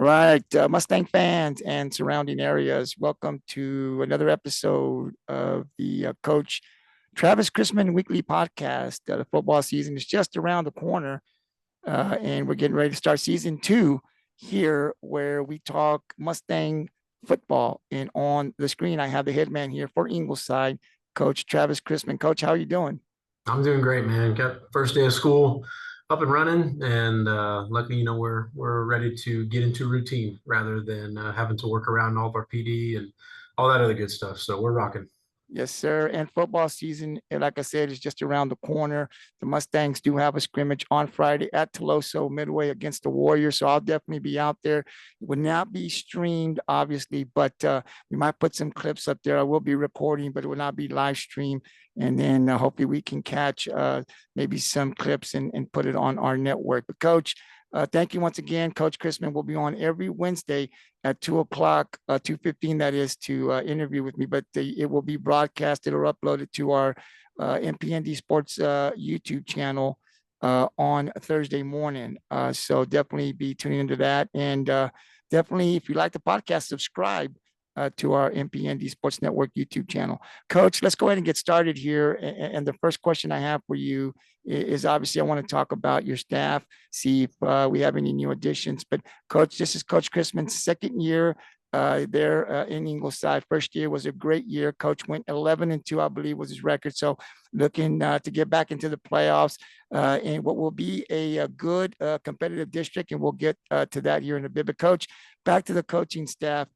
Right, Mustang fans and surrounding areas, welcome to another episode of the Coach Travis Chrisman Weekly Podcast. The football season is just around the corner, and we're getting ready to start season two here, where we talk Mustang football. And on the screen, I have the head man here for Ingleside, Coach Travis Chrisman. Coach, how are you doing? I'm doing great, man. Got first day of school up and running, and luckily, we're ready to get into routine rather than having to work around all of our PD and all that other good stuff. So we're rocking. Yes, sir. And football season, like I said, is just around the corner. The Mustangs do have a scrimmage on Friday at Toloso Midway against the Warriors. So I'll definitely be out there. It will not be streamed, obviously, but we might put some clips up there. I will be recording, but it will not be live streamed. And then hopefully we can catch maybe some clips and put it on our network. But, Coach, thank you once again. Coach Chrisman will be on every Wednesday at 2 o'clock, 2:15, that is, to interview with me. But it will be broadcasted or uploaded to our MPND Sports YouTube channel on Thursday morning. So definitely be tuning into that. And definitely, if you like the podcast, subscribe to our MPND Sports Network YouTube channel. Coach, let's go ahead and get started here. And the first question I have for you is obviously I want to talk about your staff, see if we have any new additions. But Coach, this is Coach Chrisman's second year there in Ingleside. First year was a great year. Coach went 11-2, I believe, was his record. So looking to get back into the playoffs in what will be a good competitive district, and we'll get to that here in a bit. But Coach, back to the coaching staff.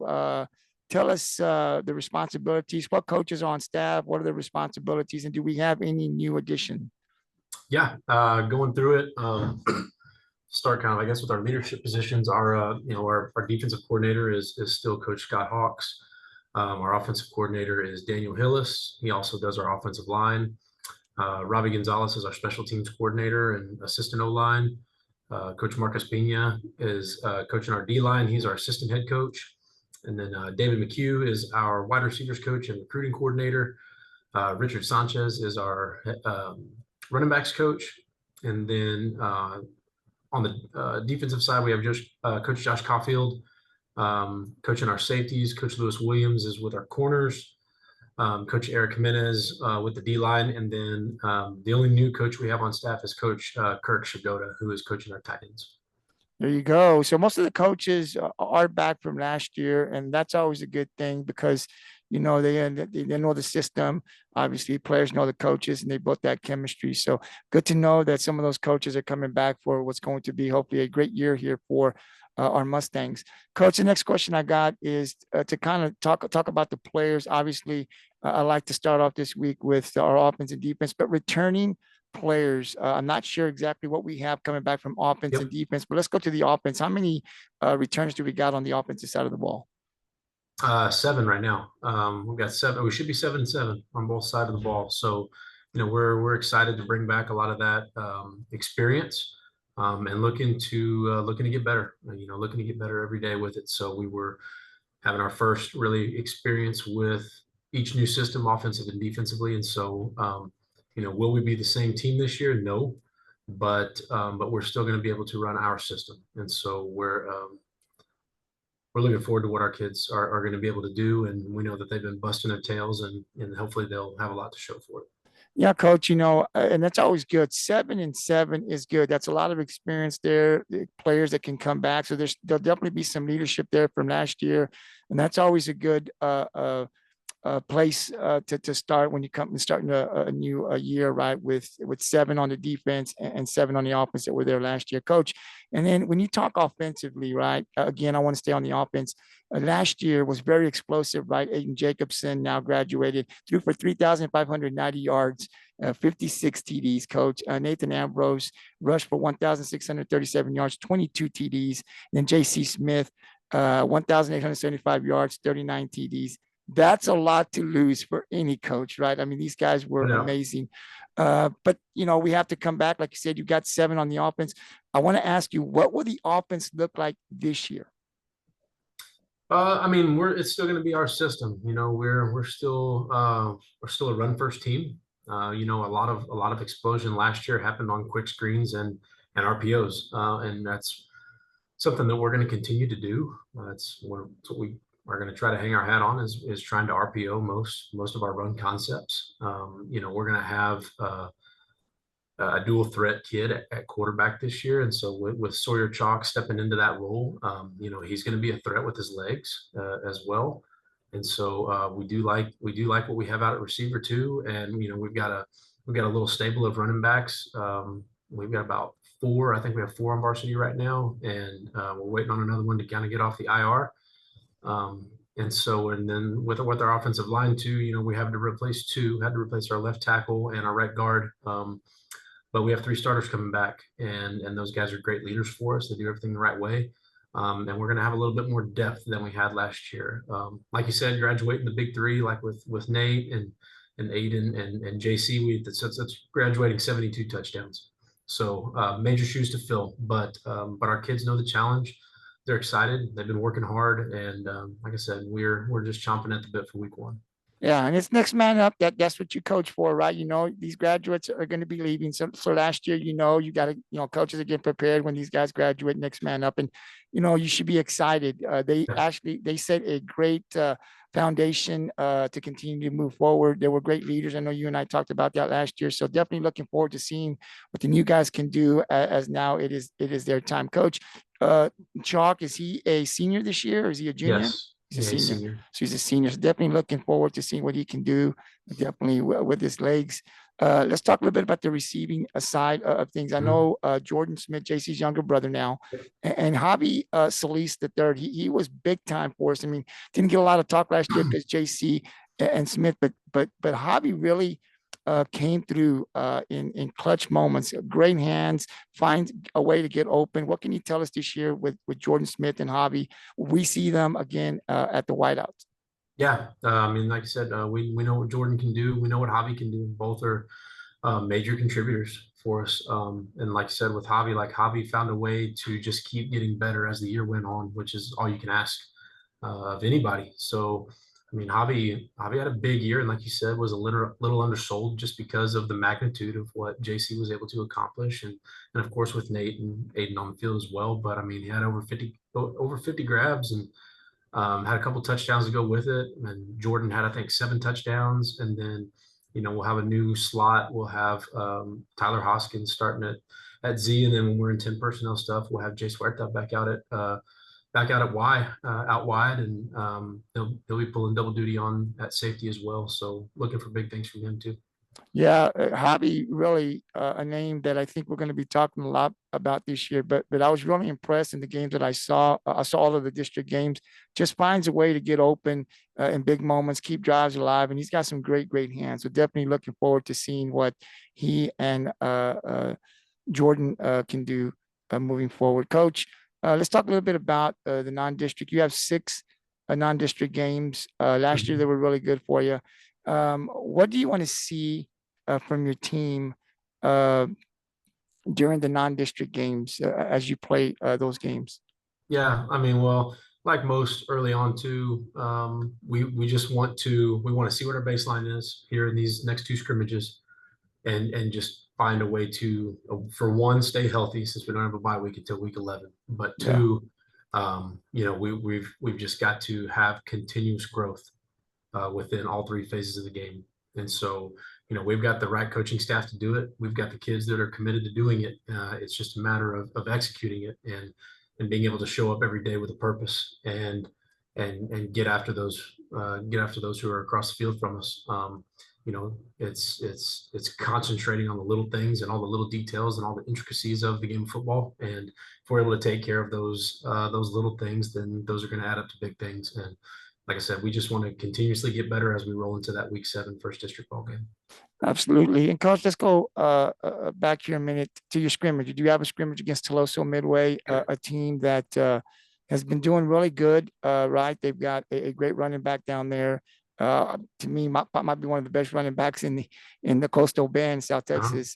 Tell us the responsibilities. What coaches are on staff? What are the responsibilities? And do we have any new addition? Yeah, going through it. Start kind of, I guess, with our leadership positions. Our defensive coordinator is still Coach Scott Hawks. Our offensive coordinator is Daniel Hillis. He also does our offensive line. Robbie Gonzalez is our special teams coordinator and assistant O line. Coach Marcus Pena is coaching our D line. He's our assistant head coach. And then David McHugh is our wide receivers coach and recruiting coordinator. Richard Sanchez is our running backs coach. And then on the defensive side, we have Coach Josh Caulfield coaching our safeties. Coach Lewis Williams is with our corners. Coach Eric Jimenez with the D-line. And then the only new coach we have on staff is Coach Kirk Shagoda, who is coaching our tight ends. There you go. So most of the coaches are back from last year, and that's always a good thing because they know the system. Obviously, players know the coaches, and they built that chemistry. So good to know that some of those coaches are coming back for what's going to be hopefully a great year here for our Mustangs. Coach, the next question I got is to kind of talk about the players. Obviously, I like to start off this week with our offense and defense, but returning players. I'm not sure exactly what we have coming back from offense and Yep. defense, but let's go to the offense. How many returns do we got on the offensive side of the ball? Seven right now. We've got seven. We should be 7-7 on both sides of the ball. So, we're excited to bring back a lot of that experience and looking to get better. Looking to get better every day with it. So we were having our first really experience with each new system, offensive and defensively. And so, will we be the same team this year? No, but we're still going to be able to run our system. And so we're looking forward to what our kids are going to be able to do. And we know that they've been busting their tails and hopefully they'll have a lot to show for it. Yeah, coach, and that's always good. 7-7 is good. That's a lot of experience there, the players that can come back. So there'll definitely be some leadership there from last year. And that's always a good place to start when you come starting a new year, right? With seven on the defense and seven on the offense that were there last year, coach. And then when you talk offensively, right? Again, I want to stay on the offense. Last year was very explosive, right? Aiden Jakobsohn now graduated, threw for 3,590 yards, 56 TDs, coach. Nathan Ambrose rushed for 1,637 yards, 22 TDs. And then J.C. Smith, 1,875 yards, 39 TDs. That's a lot to lose for any coach, right? I mean, these guys were No. amazing. But, we have to come back. Like you said, you got seven on the offense. I want to ask you, what will the offense look like this year? I mean, it's still going to be our system. We're still a run first team. A lot of explosion last year happened on quick screens and RPOs, and that's something that we're going to continue to do. It's what we are going to try to hang our hat on is trying to RPO most of our run concepts. We're going to have a dual threat kid at quarterback this year, and so with Sawyer Chalk stepping into that role, he's going to be a threat with his legs as well. And so we do like what we have out at receiver too, and we've got a little stable of running backs. We've got about four. I think we have four on varsity right now, and we're waiting on another one to kind of get off the IR. And then with our offensive line too, we had to replace our left tackle and our right guard. But we have three starters coming back, and those guys are great leaders for us. They do everything the right way. And we're going to have a little bit more depth than we had last year. Like you said, graduating the big three, like with Nate and Aiden and JC, that's graduating 72 touchdowns. So major shoes to fill, but our kids know the challenge. They're excited. They've been working hard, and like I said, we're just chomping at the bit for week one. Yeah, and it's next man up. That's what you coach for, right? These graduates are going to be leaving. So last year, you got to, coaches are getting prepared when these guys graduate, next man up, and you should be excited. They set a great foundation to continue to move forward. They were great leaders. I know you and I talked about that last year. So definitely looking forward to seeing what the new guys can do as now it is their time. Coach, Chalk, is he a senior this year or is he a junior? Yes. He's a He's senior. So he's a senior. So definitely looking forward to seeing what he can do, definitely with his legs. Let's talk a little bit about the receiving side of things. I know Jordan Smith, JC's younger brother now, and Javi Solis the third. He was big time for us. I mean, didn't get a lot of talk last year because JC and Smith, but Javi really came through in clutch moments. Great hands, finds a way to get open. What can you tell us this year with Jordan Smith and Javi? We see them again at the whiteouts. Yeah, I mean, like I said, we know what Jordan can do. We know what Javi can do. Both are major contributors for us. And like I said, with Javi, Javi found a way to just keep getting better as the year went on, which is all you can ask of anybody. So, I mean, Javi had a big year, and like you said, was a little undersold just because of the magnitude of what JC was able to accomplish, and of course with Nate and Aiden on the field as well. But I mean, he had over 50 grabs and had a couple touchdowns to go with it. And Jordan had, I think, 7 touchdowns. And then, we'll have a new slot. We'll have Tyler Hoskins starting at Z. And then when we're in 10 personnel stuff, we'll have Jay Huerta back out at Y, out wide. And he'll be pulling double duty on at safety as well. So looking for big things from him too. Yeah, Javi, really a name that I think we're going to be talking a lot about this year. But I was really impressed in the games that I saw. I saw all of the district games. Just finds a way to get open in big moments, keep drives alive, and he's got some great hands. So definitely looking forward to seeing what he and Jordan can do moving forward. Coach, let's talk a little bit about the non-district. You have 6 non-district games. Last year they were really good for you. What do you want to see from your team during the non-district games as you play those games? Yeah, I mean, well, like most early on too, we just want to see what our baseline is here in these next 2 scrimmages, and just find a way to, for one, stay healthy since we don't have a bye week until week 11. But 2, we've just got to have continuous growth within all 3 phases of the game. And so, we've got the right coaching staff to do it. We've got the kids that are committed to doing it. It's just a matter of executing it and being able to show up every day with a purpose and get after those who are across the field from us. It's concentrating on the little things and all the little details and all the intricacies of the game of football. And if we're able to take care of those little things, then those are going to add up to big things. And like I said, we just want to continuously get better as we roll into that week 7 first district ball game. Absolutely. And Coach, let's go back here a minute to your scrimmage. You do have a scrimmage against Tuloso Midway, a team that has been doing really good, right? They've got a great running back down there. To me, might be one of the best running backs in the Coastal Bend, South Texas.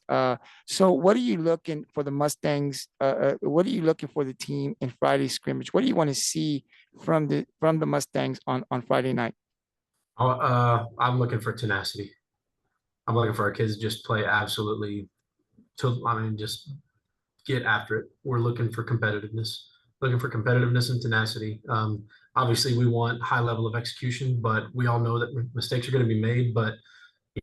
So what are you looking for the Mustangs? What are you looking for the team in Friday's scrimmage? What do you want to see from the Mustangs on Friday night? I'm looking for tenacity. I'm looking for our kids to just play absolutely just get after it. We're looking for competitiveness. looking for competitiveness and tenacity. Obviously, we want high level of execution, but we all know that mistakes are going to be made. But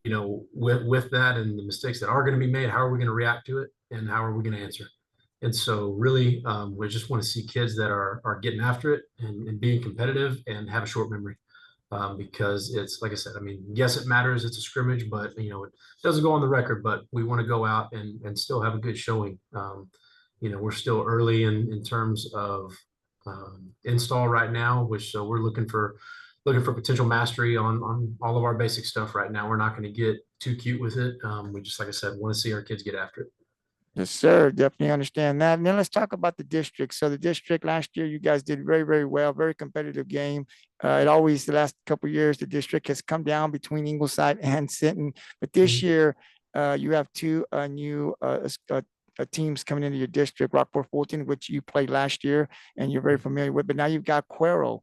with that and the mistakes that are going to be made, how are we going to react to it, and how are we going to answer? And so, really, we just want to see kids that are getting after it and being competitive and have a short memory. Because it's like I said, I mean, yes, it matters. It's a scrimmage, but it doesn't go on the record. But we want to go out and still have a good showing. We're still early in terms of install right now, which so we're looking for potential mastery on all of our basic stuff right now. We're not going to get too cute with it. We just, like I said, want to see our kids get after it. Yes, sir. Definitely understand that. And then let's talk about the district. So the district last year, you guys did very, very well. Very competitive game. It always the last couple of years, the district has come down between Ingleside and Sinton. But this year, you have two new teams coming into your district, Rockport Fulton, which you played last year and you're very familiar with. But now you've got Cuero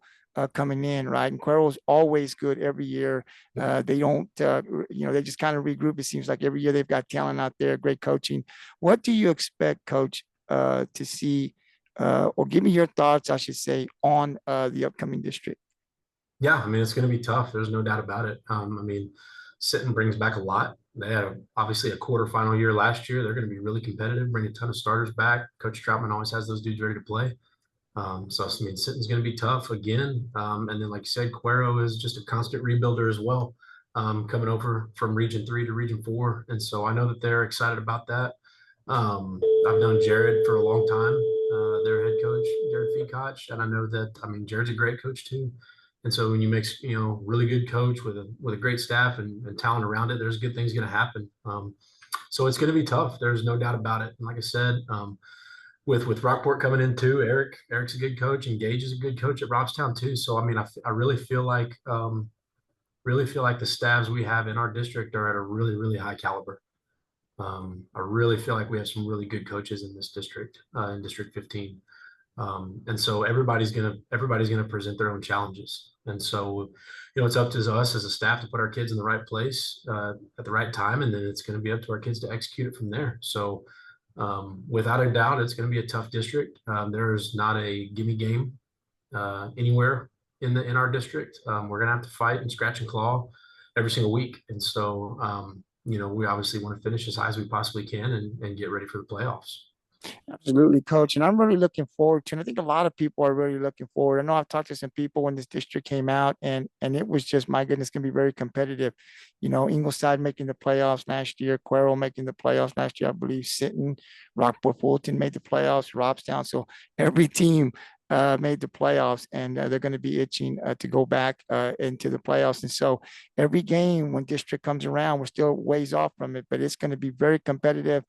coming in, right? And Cuero is always good every year. They don't, they just kind of regroup. It seems like every year they've got talent out there, great coaching. What do you expect, Coach, to see, or give me your thoughts, I should say, on the upcoming district? Yeah, I mean, it's going to be tough. There's no doubt about it. I mean, Sinton brings back a lot. They had obviously a quarterfinal year last year. They're going to be really competitive, bring a ton of starters back. Coach Troutman always has those dudes ready to play. So I mean, Sinton's going to be tough again. And then, like you said, Cuero is just a constant rebuilder as well, coming over from Region 3 to Region 4. And so I know that they're excited about that. I've known Jared for a long time, their head coach, Jared Feekoch, and I know that, I mean, Jared's a great coach too. And so when you mix, really good coach with a great staff and talent around it, there's good things going to happen. So it's going to be tough. There's no doubt about it. And like I said, with Rockport coming in too, Eric's a good coach, and Gage is a good coach at Robstown too. So I mean, I really feel like the staffs we have in our district are at a really, really high caliber. I really feel like we have some really good coaches in this district, in District 15. And so everybody's gonna present their own challenges. And so, it's up to us as a staff to put our kids in the right place at the right time, and then it's going to be up to our kids to execute it from there. So, without a doubt, it's going to be a tough district. There's not a gimme game anywhere in our district. We're going to have to fight and scratch and claw every single week. And so, we obviously want to finish as high as we possibly can and get ready for the playoffs. Absolutely, Coach. And I'm really looking forward to, and I think a lot of people are really looking forward. I know I've talked to some people when this district came out, and it was just, my goodness, going to be very competitive. Ingleside making the playoffs last year, Cuero making the playoffs last year, I believe Sinton, Rockport Fulton made the playoffs, Robstown. So every team made the playoffs, and they're going to be itching to go back into the playoffs. And so every game when district comes around, we're still ways off from it, but it's going to be very competitive.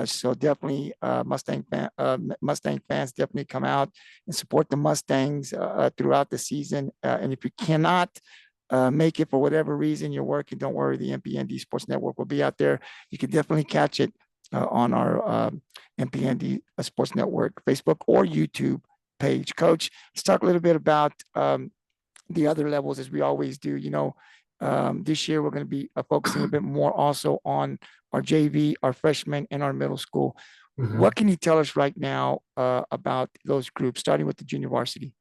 So definitely Mustang fans definitely come out and support the Mustangs throughout the season. And if you cannot make it for whatever reason you're working, don't worry, the MPND Sports Network will be out there. You can definitely catch it on our MPND Sports Network Facebook or YouTube page. Coach, let's talk a little bit about the other levels, as we always do. This year we're going to be focusing a bit more also on our JV, our freshmen, and our middle school. Mm-hmm. What can you tell us right now about those groups, starting with the junior varsity?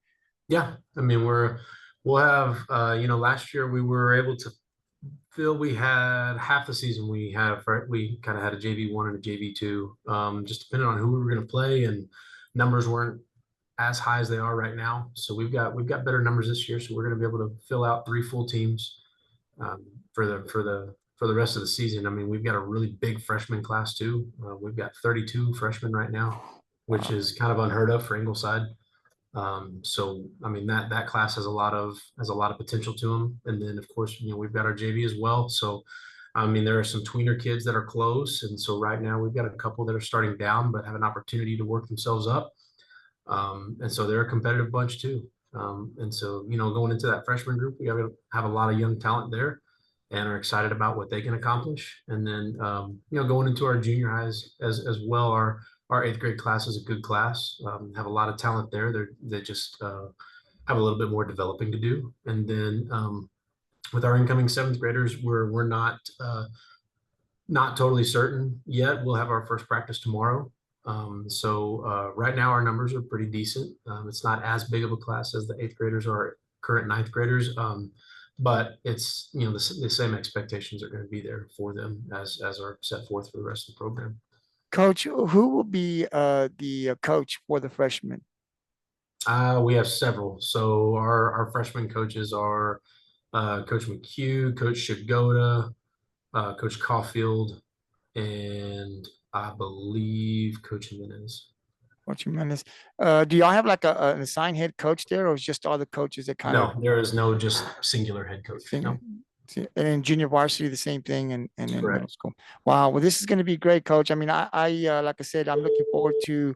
Yeah, I mean, we'll have, last year we were able to feel we had half the season we kind of had a JV1 and a JV2, just depending on who we were going to play, and numbers weren't as high as they are right now. So we've got better numbers this year. So we're going to be able to fill out 3 full teams for the rest of the season. I mean, we've got a really big freshman class too. We've got 32 freshmen right now, which is kind of unheard of for Ingleside. So I mean, that class has a lot of potential to them. And then of course, we've got our JV as well. So I mean, there are some tweener kids that are close, and so right now we've got a couple that are starting down but have an opportunity to work themselves up. And so they're a competitive bunch too. And so, going into that freshman group, we got to have a lot of young talent there and are excited about what they can accomplish. And then, going into our junior highs as well, our 8th grade class is a good class, have a lot of talent there. They just have a little bit more developing to do. And then with our incoming 7th graders, we're not totally certain yet. We'll have our first practice tomorrow. So right now our numbers are pretty decent. It's not as big of a class as the eighth graders are current ninth graders. But it's, the same expectations are going to be there for them as are set forth for the rest of the program. Coach, who will be the coach for the freshmen? We have several. So our freshman coaches are Coach McHugh, Coach Shigoda, Coach Caulfield, and I believe Coach Jimenez. Coach Jimenez. Do y'all have like an assigned head coach there, or is just all the coaches that kind of No, there is no just singular head coach. No, and in junior varsity, the same thing, and in correct. middle school? Wow. Well, this is going to be great, Coach. I mean, like I said, I'm looking forward to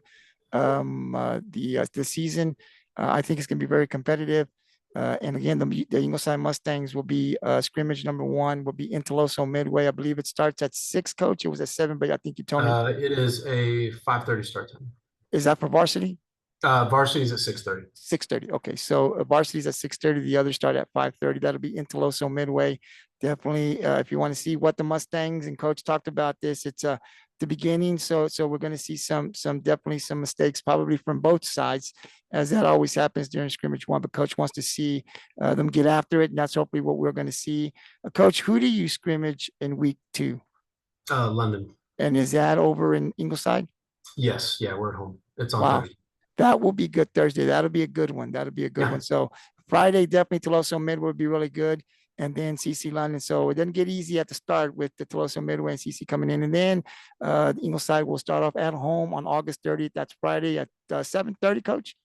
the season. I think it's going to be very competitive. And again, the Ingleside Mustangs will be scrimmage number one will be in Toloso Midway. I believe it starts at 6, Coach. It was at 7, but I think you told me. It is a 5:30 start time. Is that for varsity? Varsity is at 6:30. 6:30. Okay, so varsity's at 6:30. The others start at 5:30. That'll be in Toloso Midway. Definitely, if you want to see what the Mustangs and Coach talked about this, it's the beginning. So we're going to see definitely some mistakes, probably from both sides, as that always happens during scrimmage one. But Coach wants to see them get after it, and that's hopefully what we're going to see. Coach, who do you scrimmage in week 2? London. And is that over in Ingleside? Yes. Yeah, we're at home. It's on Wow. Thursday. That will be good Thursday. That'll be a good one. That'll be a good one. So Friday, definitely Toloso Midway would be really good. And then CC London. So it doesn't get easy at the start with the Toloso Midway and CC coming in. And then Ingleside will start off at home on August 30th. That's Friday at 7:30, Coach?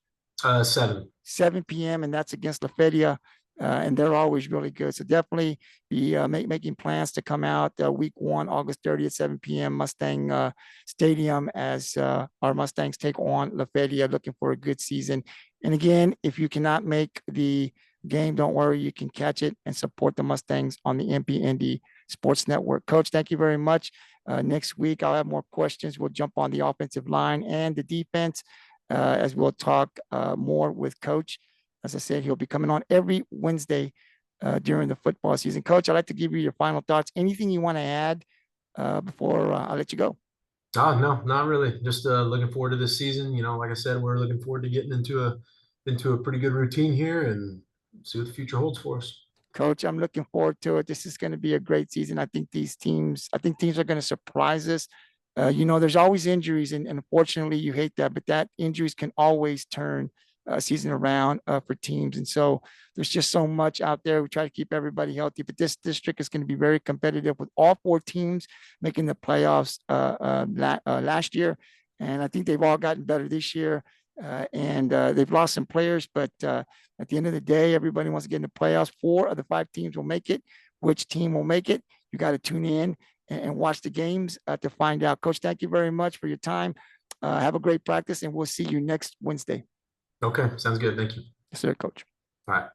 7 p.m. And that's against La Feria. And they're always really good. So definitely be making plans to come out week 1, August 30th, 7 p.m. Mustang Stadium as our Mustangs take on La Feria, looking for a good season. And again, if you cannot make the game, don't worry, you can catch it and support the Mustangs on the MPND Sports Network. Coach, thank you very much. Next week, I'll have more questions. We'll jump on the offensive line and the defense as we'll talk more with Coach. As I said, he'll be coming on every Wednesday during the football season. Coach, I'd like to give you your final thoughts. Anything you want to add before I let you go? No, not really. Just looking forward to this season. Like I said, we're looking forward to getting into a pretty good routine here and see what the future holds for us. Coach, I'm looking forward to it. This is going to be a great season. I think teams are going to surprise us. There's always injuries, and unfortunately, you hate that, but that injuries can always turn season around for teams. And so there's just so much out there. We try to keep everybody healthy, but this district is going to be very competitive with all 4 teams making the playoffs last year. And I think they've all gotten better this year. And they've lost some players, but at the end of the day, everybody wants to get in the playoffs. 4 of the 5 teams will make it. Which team will make it? You got to tune in and watch the games to find out. Coach, thank you very much for your time. Have a great practice, and we'll see you next Wednesday. Okay, sounds good. Thank you. Yes, sir, Coach. All right.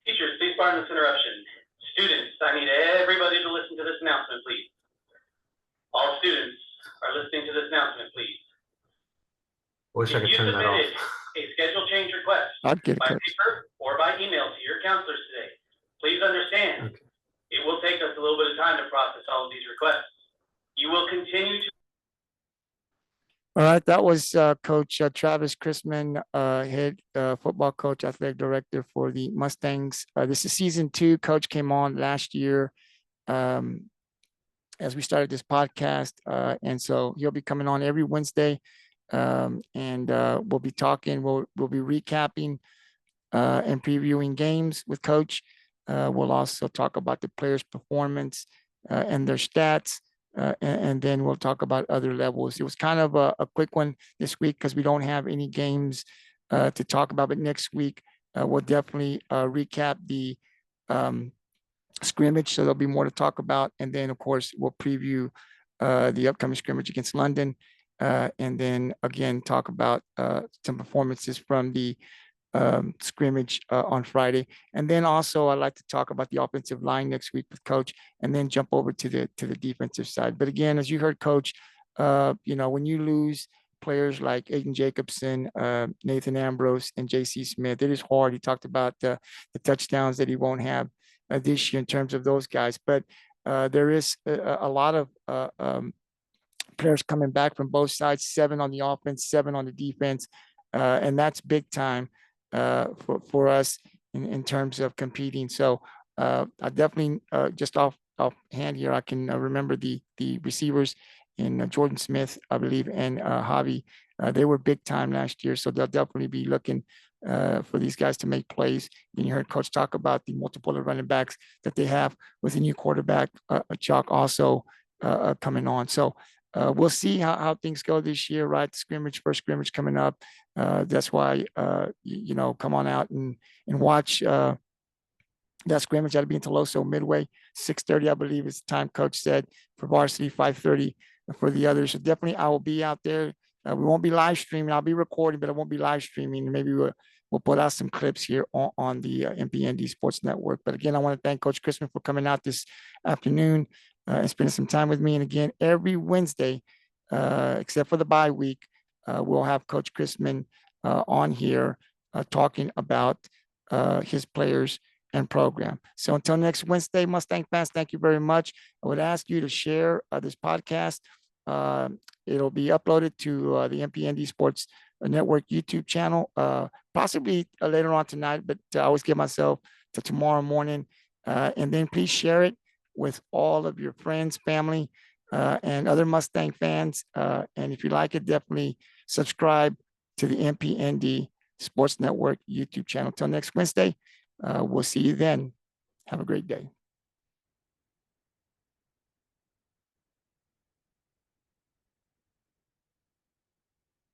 Teachers, please pardon this interruption. Students, I need everybody to listen to this announcement, please. All students are listening to this announcement, please. Wish I could turn that off. A schedule change request by paper or by email to your counselors today. Please understand, It will take us a little bit of time to process all of these requests. You will continue to. All right, that was Coach Travis Chrisman, head football coach, athletic director for the Mustangs. This is season 2. Coach came on last year as we started this podcast, and so he'll be coming on every Wednesday, and we'll be talking. We'll be recapping and previewing games with Coach. We'll also talk about the players' performance and their stats. And then we'll talk about other levels. It was kind of a quick one this week because we don't have any games to talk about. But next week, we'll definitely recap the scrimmage. So there'll be more to talk about. And then, of course, we'll preview the upcoming scrimmage against London. And then, again, talk about some performances from the scrimmage on Friday. And then also I'd like to talk about the offensive line next week with Coach, and then jump over to the defensive side. But again, as you heard Coach, when you lose players like Aiden Jakobsohn, Nathan Ambrose, and JC Smith, it is hard. He talked about the touchdowns that he won't have this year in terms of those guys. But there is a lot of players coming back from both sides, 7 on the offense, 7 on the defense. And that's big time for us in terms of competing. So I definitely just off hand here, I can remember the receivers in Jordan Smith, I believe, and Javi. They were big time last year, so they'll definitely be looking for these guys to make plays. And you heard Coach talk about the multiple running backs that they have with a new quarterback, Chalk, also coming on. So we'll see how things go this year, right? The first scrimmage coming up. That's why, come on out and watch that scrimmage. That'll be in Toloso Midway, 6:30, I believe is the time Coach said for varsity, 5:30 for the others. So definitely I will be out there. We won't be live streaming. I'll be recording, but I won't be live streaming. Maybe we'll put out some clips here on the MPND Sports Network. But again, I want to thank Coach Chrisman for coming out this afternoon and spending some time with me. And again, every Wednesday, except for the bye week, we'll have Coach Chrisman on here talking about his players and program. So until next Wednesday, Mustang fans, thank you very much. I would ask you to share this podcast. It'll be uploaded to the MPND Sports Network YouTube channel, possibly later on tonight, but I always give myself to tomorrow morning. And then please share it with all of your friends, family, and other Mustang fans. And if you like it, definitely subscribe to the MPND Sports Network YouTube channel. Till next Wednesday, we'll see you then. Have a great day.